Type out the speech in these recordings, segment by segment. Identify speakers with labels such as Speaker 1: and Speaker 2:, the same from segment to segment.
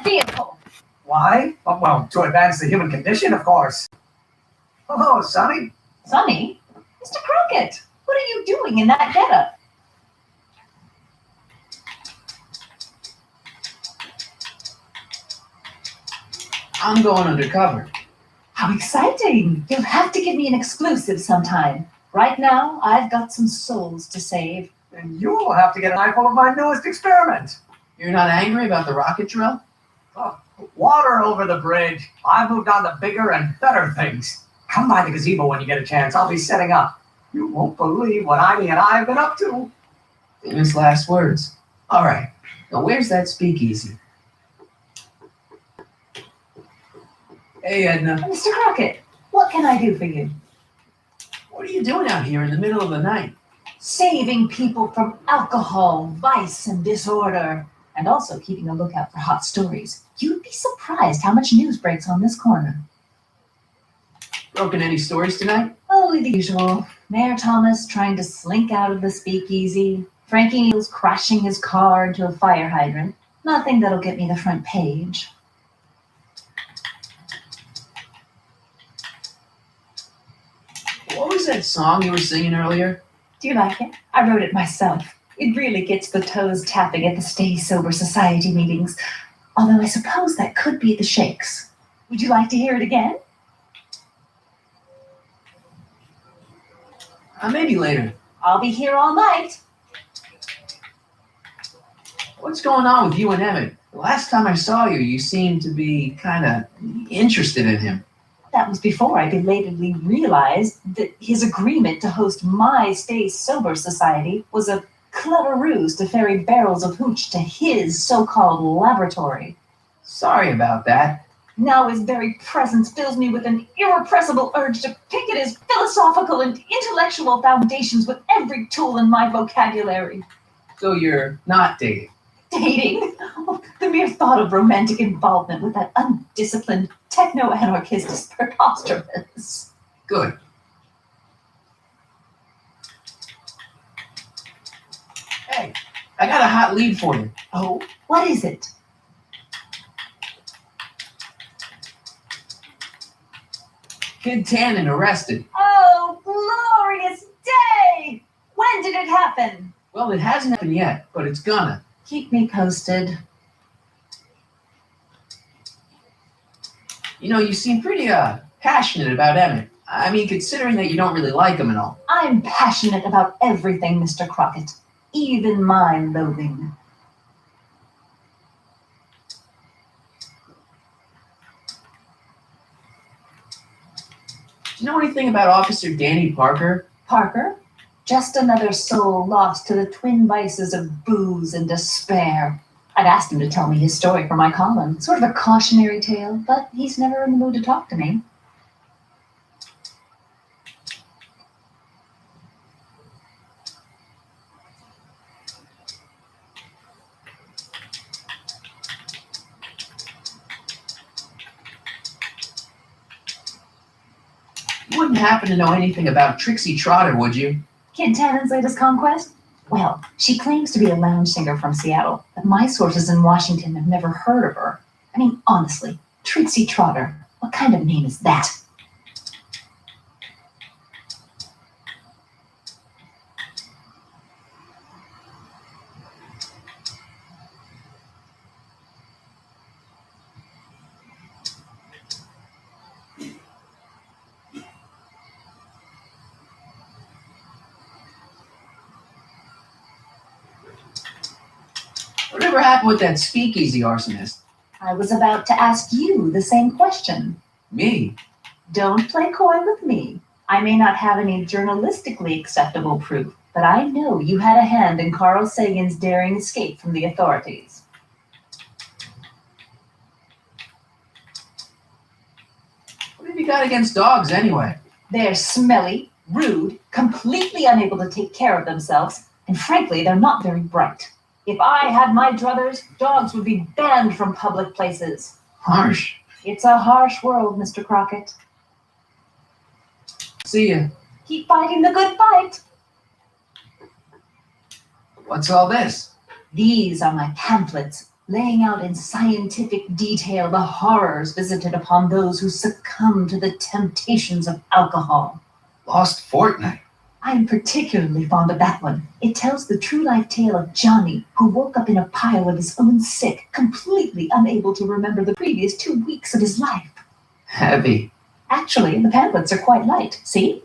Speaker 1: vehicle.
Speaker 2: Why? Well, to advance the human condition, of course. Oh, Sonny.
Speaker 1: Sonny? Mr. Crockett, what are you doing in that getup?
Speaker 3: I'm going undercover.
Speaker 1: How exciting! You'll have to give me an exclusive sometime. Right now, I've got some souls to save.
Speaker 2: And you'll have to get an eyeful of my newest experiment.
Speaker 3: You're not angry about the rocket drill?
Speaker 2: Oh, water over the bridge. I've moved on to bigger and better things. Come by the gazebo when you get a chance. I'll be setting up. You won't believe what Ivy and I have been up to.
Speaker 3: Famous last words. All right. Now, where's that speakeasy? Hey, Edna.
Speaker 1: Mr. Crockett, what can I do for you?
Speaker 3: What are you doing out here in the middle of the night?
Speaker 1: Saving people from alcohol, vice, and disorder. And also keeping a lookout for hot stories. You'd be surprised how much news breaks on this corner.
Speaker 3: Broken any stories tonight?
Speaker 1: Only the usual. Mayor Thomas trying to slink out of the speakeasy. Frankie Neal's crashing his car into a fire hydrant. Nothing that'll get me the front page.
Speaker 3: What was that song you were singing earlier?
Speaker 1: Do you like it? I wrote it myself. It really gets the toes tapping at the Stay Sober Society meetings. Although I suppose that could be the Shakes. Would you like to hear it again?
Speaker 3: Maybe later.
Speaker 1: I'll be here all night.
Speaker 3: What's going on with you and Emmett? The last time I saw you, you seemed to be kind of interested in him.
Speaker 1: That was before I belatedly realized that his agreement to host my Stay Sober Society was a clever ruse to ferry barrels of hooch to his so-called laboratory.
Speaker 3: Sorry about that.
Speaker 1: Now his very presence fills me with an irrepressible urge to pick at his philosophical and intellectual foundations with every tool in my vocabulary.
Speaker 3: So you're not dating?
Speaker 1: Dating? Oh, the mere thought of romantic involvement with that undisciplined techno-anarchist is preposterous.
Speaker 3: Good. Hey, I got a hot lead for you.
Speaker 1: Oh, what is it?
Speaker 3: Kid Tannen arrested.
Speaker 1: Oh, glorious day! When did it happen?
Speaker 3: Well, it hasn't happened yet, but it's gonna.
Speaker 1: Keep me posted.
Speaker 3: You know, you seem pretty passionate about Emmett. I mean, considering that you don't really like him and all.
Speaker 1: I'm passionate about everything, Mr. Crockett. Even my loathing.
Speaker 3: Do you know anything about Officer Danny Parker?
Speaker 1: Parker? Just another soul lost to the twin vices of booze and despair. I'd asked him to tell me his story for my column. Sort of a cautionary tale, but he's never in the mood to talk to me.
Speaker 3: You wouldn't happen to know anything about Trixie Trotter, would you?
Speaker 1: Kid Tannen's latest conquest? Well, she claims to be a lounge singer from Seattle, but my sources in Washington have never heard of her. I mean, honestly, Trixie Trotter, what kind of name is that?
Speaker 3: Whatever happened with that speakeasy arsonist?
Speaker 1: I was about to ask you the same question.
Speaker 3: Me?
Speaker 1: Don't play coy with me. I may not have any journalistically acceptable proof, but I know you had a hand in Carl Sagan's daring escape from the authorities.
Speaker 3: What have you got against dogs, anyway?
Speaker 1: They're smelly, rude, completely unable to take care of themselves, and frankly, they're not very bright. If I had my druthers, dogs would be banned from public places.
Speaker 3: Harsh.
Speaker 1: It's a harsh world, Mr. Crockett.
Speaker 3: See ya.
Speaker 1: Keep fighting the good fight.
Speaker 3: What's all this?
Speaker 1: These are my pamphlets, laying out in scientific detail the horrors visited upon those who succumb to the temptations of alcohol.
Speaker 3: Lost Fortnight.
Speaker 1: I am particularly fond of that one. It tells the true life tale of Johnny, who woke up in a pile of his own sick, completely unable to remember the previous 2 weeks of his life.
Speaker 3: Heavy.
Speaker 1: Actually, the pamphlets are quite light. See?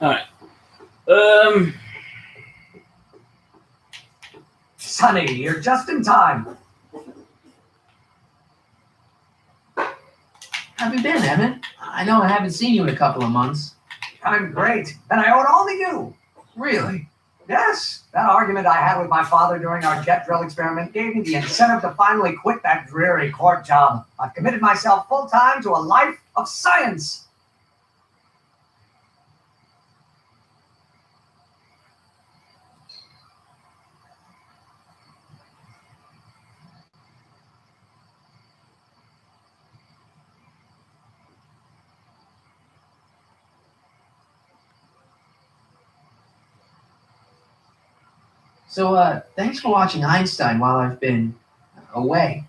Speaker 4: Alright.
Speaker 2: Sonny, you're just in time.
Speaker 3: How have you been, Emmett? I know I haven't seen you in a couple of months.
Speaker 2: I'm great, and I owe it all to you.
Speaker 3: Really?
Speaker 2: Yes, that argument I had with my father during our jet drill experiment gave me the incentive to finally quit that dreary court job. I've committed myself full-time to a life of science.
Speaker 3: So, thanks for watching Einstein while I've been away.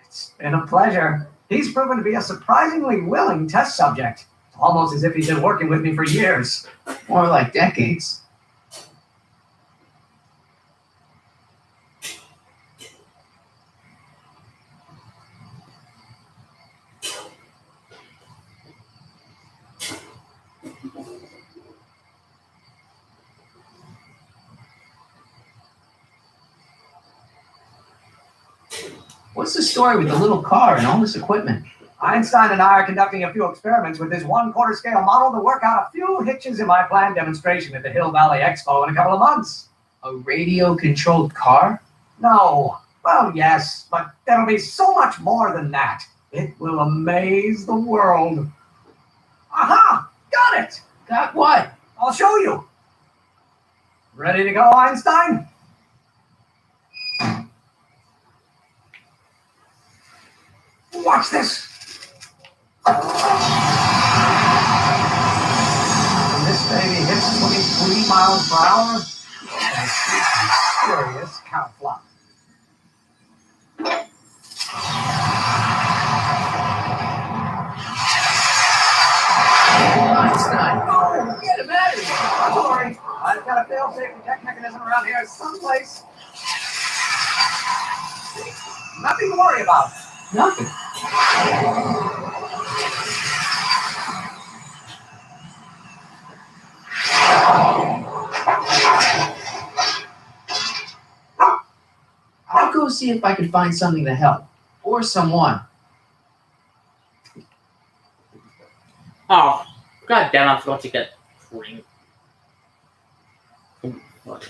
Speaker 2: It's been a pleasure. He's proven to be a surprisingly willing test subject. It's almost as if he's been working with me for years.
Speaker 3: More like decades. What's the story with the little car and all this equipment?
Speaker 2: Einstein and I are conducting a few experiments with this 1/4 scale model to work out a few hitches in my planned demonstration at the Hill Valley Expo in a couple of months.
Speaker 3: A radio-controlled car?
Speaker 2: No. Well, yes, but there'll be so much more than that. It will amaze the world. Aha! Got it!
Speaker 3: Got what?
Speaker 2: I'll show you. Ready to go, Einstein? Watch this. When this baby hits 23 miles per hour, I see some serious cow flop.
Speaker 3: Einstein.
Speaker 2: Oh, get him out of here. Don't worry. I've got a fail-safe detect mechanism around here someplace. Nothing to worry about.
Speaker 3: Nothing. I'll go see if I can find something to help. Or someone.
Speaker 4: Oh, god damn, I forgot to get drink. Oh, fuck.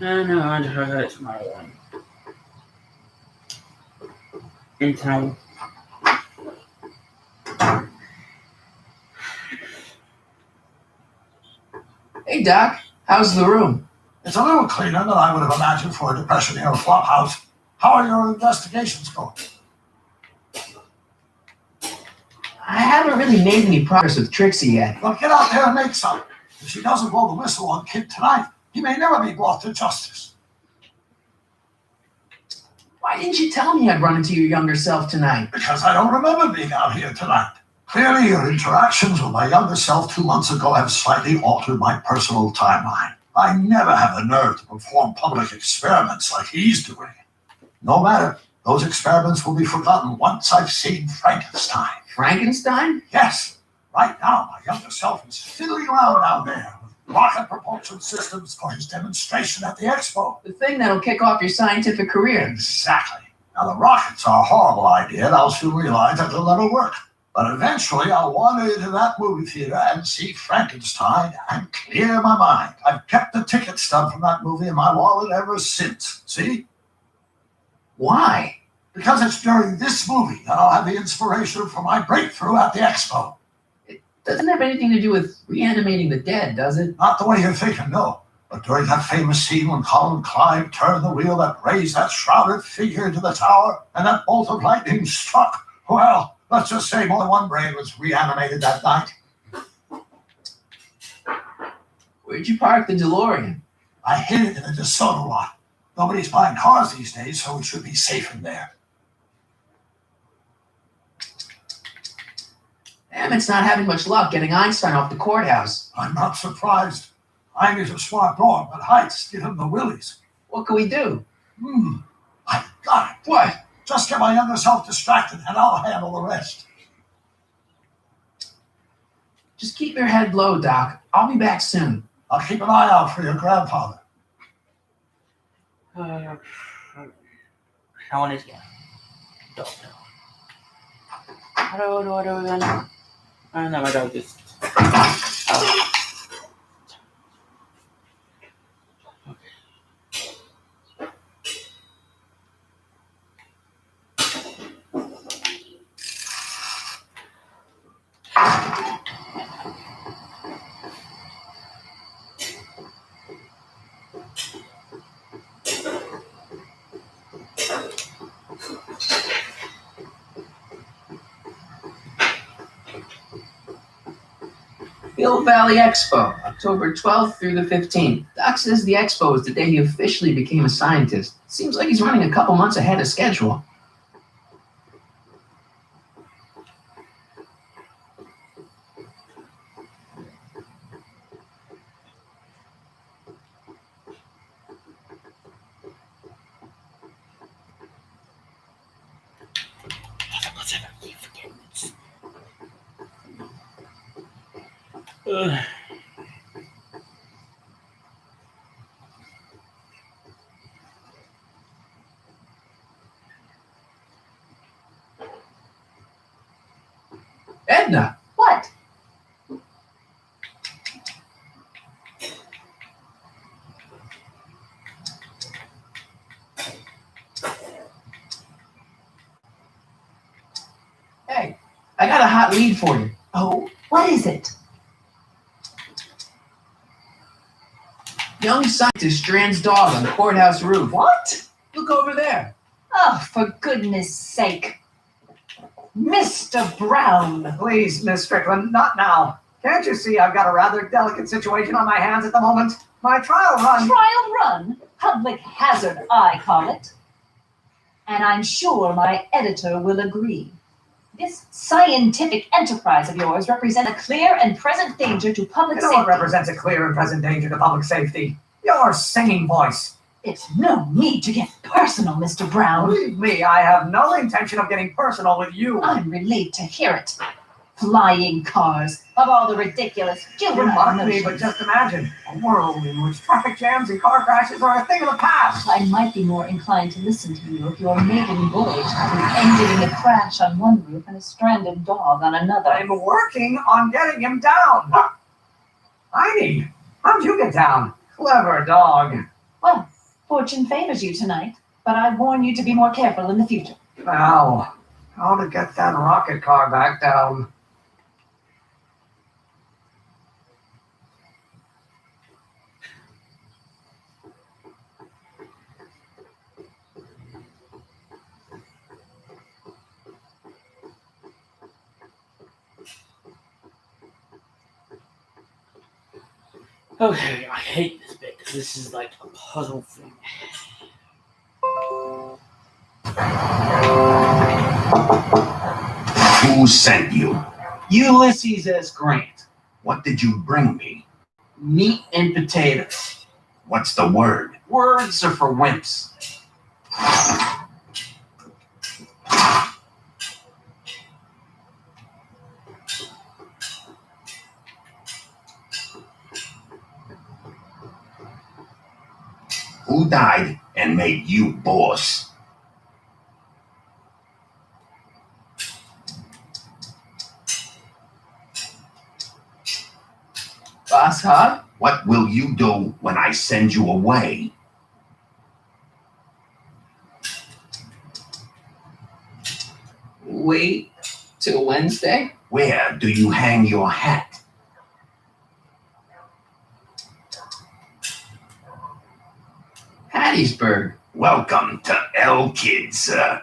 Speaker 4: No, I just heard it tomorrow one. In town.
Speaker 3: Hey, Doc. How's the room?
Speaker 5: It's a little cleaner than I would have imagined for a Depression era flop house. How are your investigations going?
Speaker 3: I haven't really made any progress with Trixie yet.
Speaker 5: Well, get out there and make some. If she doesn't blow the whistle on Kid tonight, he may never be brought to justice.
Speaker 3: Why didn't you tell me I'd run into your younger self tonight?
Speaker 5: Because I don't remember being out here tonight. Clearly, your interactions with my younger self 2 months ago have slightly altered my personal timeline. I never have the nerve to perform public experiments like he's doing. No matter, those experiments will be forgotten once I've seen Frankenstein.
Speaker 3: Frankenstein?
Speaker 5: Yes, right now my younger self is fiddling around down there with rocket propulsion systems for his demonstration at the expo.
Speaker 3: The thing that'll kick off your scientific career.
Speaker 5: Exactly. Now, the rockets are a horrible idea, and I'll soon realize that they'll never work. But eventually, I'll wander into that movie theater and see Frankenstein and clear my mind. I've kept the ticket stub from that movie in my wallet ever since. See?
Speaker 3: Why?
Speaker 5: Because it's during this movie that I'll have the inspiration for my breakthrough at the expo.
Speaker 3: It doesn't have anything to do with reanimating the dead, does it?
Speaker 5: Not the way you're thinking, no. But during that famous scene when Colin Clive turned the wheel that raised that shrouded figure into the tower and that bolt of lightning struck, well, let's just say more than one brain was reanimated that night.
Speaker 3: Where'd you park the DeLorean?
Speaker 5: I hid it in the DeSoto lot. Nobody's buying cars these days, so it should be safe in there.
Speaker 3: Emmett's not having much luck getting Einstein off the courthouse.
Speaker 5: I'm not surprised. Heine's a smart dog, but heights give him the willies.
Speaker 3: What can we do?
Speaker 5: I got it.
Speaker 3: What?
Speaker 5: Just get my younger self distracted and I'll handle the rest.
Speaker 3: Just keep your head low, Doc. I'll be back soon.
Speaker 5: I'll keep an eye out for your grandfather.
Speaker 4: How on is it? Don't know. How do I know? I don't know. I don't just.
Speaker 3: Hill Valley Expo, October 12th through the 15th. Doc says the expo is the day he officially became a scientist. Seems like he's running a couple months ahead of schedule. Edna!
Speaker 1: What?
Speaker 3: Hey, I got a hot lead for you.
Speaker 1: Oh, what is it?
Speaker 3: Young scientist strands dog on the courthouse roof.
Speaker 1: What?
Speaker 3: Look over there.
Speaker 1: Oh, for goodness sake. Mr. Brown.
Speaker 2: Please, Miss Strickland, not now. Can't you see I've got a rather delicate situation on my hands at the moment? My trial run.
Speaker 1: Trial run? Public hazard, I call it. And I'm sure my editor will agree. This scientific enterprise of yours represents a clear and present danger to public
Speaker 2: You know
Speaker 1: safety.
Speaker 2: what represents a clear and present danger to public safety? Your singing voice.
Speaker 1: It's no need to get personal, Mr. Brown.
Speaker 2: Believe me, I have no intention of getting personal with you.
Speaker 1: I'm relieved to hear it. Flying cars, of all the ridiculous
Speaker 2: You
Speaker 1: juvenile
Speaker 2: mock me,
Speaker 1: notions.
Speaker 2: but just imagine a world in which traffic jams and car crashes are a thing of the past.
Speaker 1: I might be more inclined to listen to you if your maiden voyage hadn't ended in a crash on one roof and a stranded dog on another.
Speaker 2: I'm working on getting him down. Heine, how'd you get down? Clever dog.
Speaker 1: Well, fortune favors you tonight, but I warn you to be more careful in the future.
Speaker 2: Now, how to get that rocket car back down?
Speaker 4: Okay, I hate this bit because this is like a puzzle thing.
Speaker 6: Who sent you?
Speaker 3: Ulysses S. Grant.
Speaker 6: What did you bring me?
Speaker 3: Meat and potatoes.
Speaker 6: What's the word?
Speaker 3: Words are for wimps.
Speaker 6: who died and made you boss.
Speaker 3: Boss Hog?
Speaker 6: What will you do when I send you away?
Speaker 3: Wait till Wednesday?
Speaker 6: Where do you hang your hat?
Speaker 3: Hattiesburg.
Speaker 6: Welcome to L Kids, sir.